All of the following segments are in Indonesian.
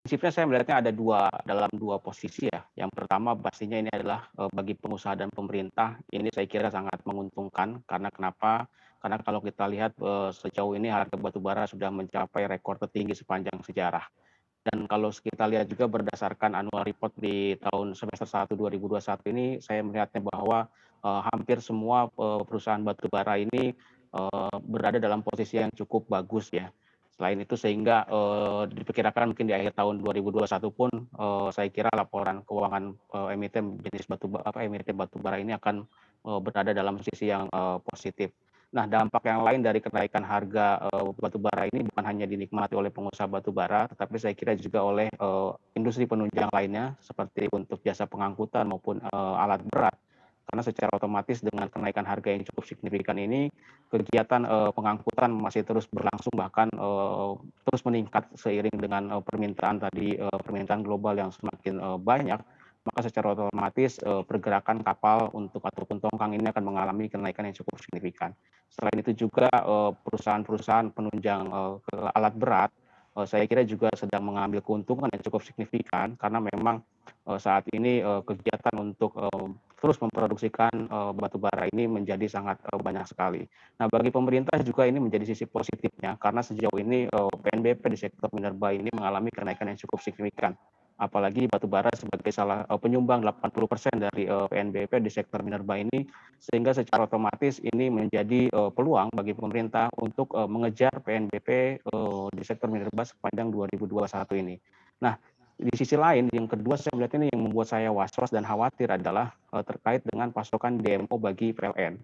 Prinsipnya saya melihatnya ada dalam dua posisi ya. Yang pertama pastinya ini adalah, bagi pengusaha dan pemerintah ini saya kira sangat menguntungkan karena kenapa? Karena kalau kita lihat, sejauh ini harga batu bara sudah mencapai rekor tertinggi sepanjang sejarah. Dan kalau kita lihat juga berdasarkan annual report di tahun semester 1 2021 ini, saya melihatnya bahwa, hampir semua, perusahaan batu bara ini, berada dalam posisi yang cukup bagus ya. Selain itu sehingga, diperkirakan mungkin di akhir tahun 2021 pun, saya kira laporan keuangan, emiten jenis emiten batu bara ini akan, berada dalam posisi yang, positif. Nah, dampak yang lain dari kenaikan harga, batu bara ini bukan hanya dinikmati oleh pengusaha batu bara, tetapi saya kira juga oleh, industri penunjang lainnya seperti untuk jasa pengangkutan maupun, alat berat. Karena secara otomatis dengan kenaikan harga yang cukup signifikan ini, kegiatan, pengangkutan masih terus berlangsung bahkan, terus meningkat seiring dengan, permintaan global yang semakin, banyak, maka secara otomatis, pergerakan kapal ataupun tongkang ini akan mengalami kenaikan yang cukup signifikan. Selain itu juga, perusahaan-perusahaan penunjang, ke alat berat, saya kira juga sedang mengambil keuntungan yang cukup signifikan karena memang, saat ini, kegiatan untuk, terus memproduksikan, batu bara ini menjadi sangat, banyak sekali. Nah, bagi pemerintah juga ini menjadi sisi positifnya karena sejauh ini, PNBP di sektor minerba ini mengalami kenaikan yang cukup signifikan. Apalagi batu bara sebagai penyumbang 80% dari, PNBP di sektor minerba ini, sehingga secara otomatis ini menjadi, peluang bagi pemerintah untuk, mengejar PNBP, di sektor minerba sepanjang 2021 ini. Nah, di sisi lain yang kedua saya melihat ini yang membuat saya was-was dan khawatir adalah, terkait dengan pasokan DMO bagi PLN.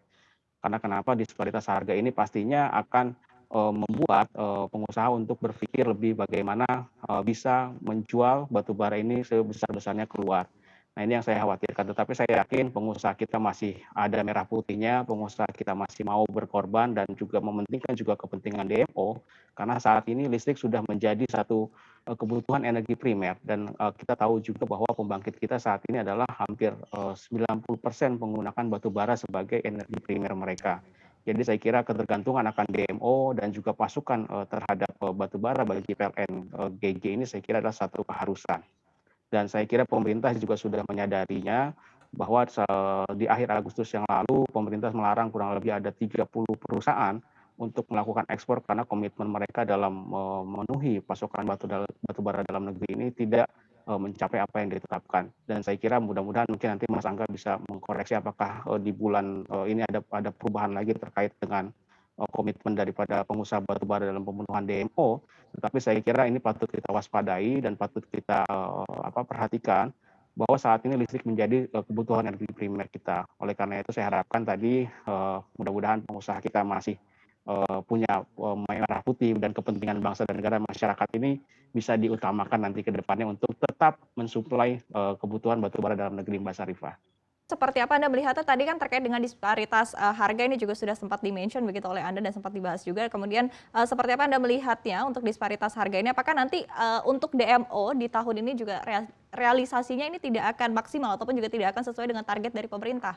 Karena kenapa disparitas harga ini pastinya akan, membuat, pengusaha untuk berpikir lebih bagaimana, bisa menjual batu bara ini sebesar-besarnya keluar. Nah, ini yang saya khawatirkan, tetapi saya yakin pengusaha kita masih ada merah putihnya, pengusaha kita masih mau berkorban dan juga mementingkan juga kepentingan DMO, karena saat ini listrik sudah menjadi satu, kebutuhan energi primer dan, kita tahu juga bahwa pembangkit kita saat ini adalah hampir, 90% menggunakan batu bara sebagai energi primer mereka. Jadi saya kira ketergantungan akan DMO dan juga pasokan, terhadap, batu bara bagi PLN, GG ini saya kira adalah satu keharusan. Dan saya kira pemerintah juga sudah menyadarinya bahwa di akhir Agustus yang lalu pemerintah melarang kurang lebih ada 30 perusahaan untuk melakukan ekspor karena komitmen mereka dalam memenuhi pasokan batu bara dalam negeri ini tidak, mencapai apa yang ditetapkan. Dan saya kira mudah-mudahan mungkin nanti Mas Angga bisa mengkoreksi apakah, di bulan, ini ada perubahan lagi terkait dengan, komitmen daripada pengusaha batu bara dalam pemenuhan DMO. Tetapi saya kira ini patut kita waspadai dan patut kita, perhatikan bahwa saat ini listrik menjadi, kebutuhan energi primer kita. Oleh karena itu saya harapkan tadi, mudah-mudahan pengusaha kita masih, punya, merah putih dan kepentingan bangsa dan negara masyarakat ini bisa diutamakan nanti ke depannya untuk tetap mensuplai, kebutuhan batu bara dalam negeri, Mbak Sarifah. Seperti apa Anda melihatnya tadi kan terkait dengan disparitas, harga ini juga sudah sempat di-mention begitu oleh Anda dan sempat dibahas juga. Kemudian, seperti apa Anda melihatnya untuk disparitas harga ini? Apakah nanti, untuk DMO di tahun ini juga realisasinya ini tidak akan maksimal ataupun juga tidak akan sesuai dengan target dari pemerintah?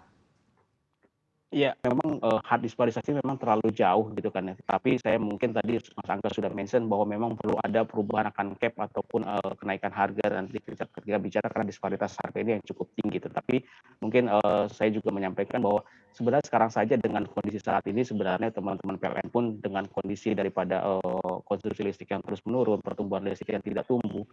Iya, memang, hard disparitasnya memang terlalu jauh gitu kan ya. Tapi saya mungkin tadi Mas Angga sudah mention bahwa memang perlu ada perubahan akan cap ataupun, kenaikan harga nanti ketika bicara karena disparitas harga ini yang cukup tinggi. Tetapi mungkin, saya juga menyampaikan bahwa sebenarnya sekarang saja dengan kondisi saat ini sebenarnya teman-teman PLN pun dengan kondisi daripada, konsumsi listrik yang terus menurun, pertumbuhan listrik yang tidak tumbuh,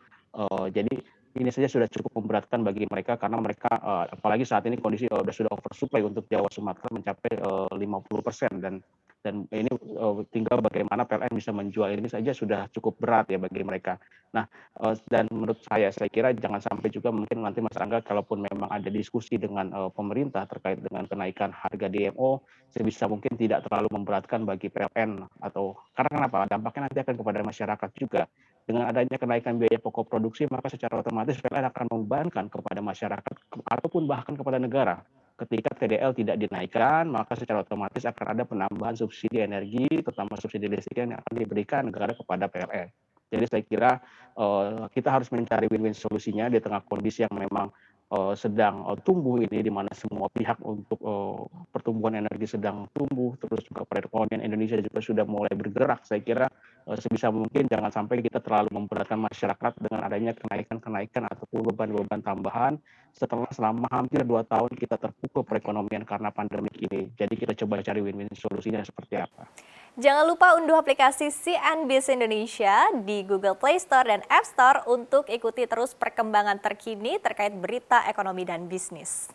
jadi ini saja sudah cukup memberatkan bagi mereka karena mereka, apalagi saat ini kondisi, sudah oversupply untuk Jawa Sumatera mencapai, 50% dan ini, tinggal bagaimana PLN bisa menjual ini saja sudah cukup berat ya bagi mereka. Nah, dan menurut saya kira jangan sampai juga mungkin nanti Mas Angga kalaupun memang ada diskusi dengan, pemerintah terkait dengan kenaikan harga DMO, sebisa mungkin tidak terlalu memberatkan bagi PLN atau karena kenapa? Dampaknya nanti akan kepada masyarakat juga. Dengan adanya kenaikan biaya pokok produksi, maka secara otomatis PLN akan membebankan kepada masyarakat ataupun bahkan kepada negara. Ketika TDL tidak dinaikkan, maka secara otomatis akan ada penambahan subsidi energi, terutama subsidi listrik yang akan diberikan negara kepada PLN. Jadi saya kira kita harus mencari win-win solusinya di tengah kondisi yang memang sedang tumbuh ini, di mana semua pihak untuk pertumbuhan energi sedang tumbuh, terus juga perekonomian Indonesia juga sudah mulai bergerak. Saya kira sebisa mungkin jangan sampai kita terlalu memberatkan masyarakat dengan adanya kenaikan-kenaikan ataupun beban-beban tambahan setelah selama hampir 2 tahun kita terpukul Oke. perekonomian karena pandemik ini. Jadi kita coba cari win-win solusinya seperti apa. Jangan lupa unduh aplikasi CNBC Indonesia di Google Play Store dan App Store untuk ikuti terus perkembangan terkini terkait berita ekonomi dan bisnis.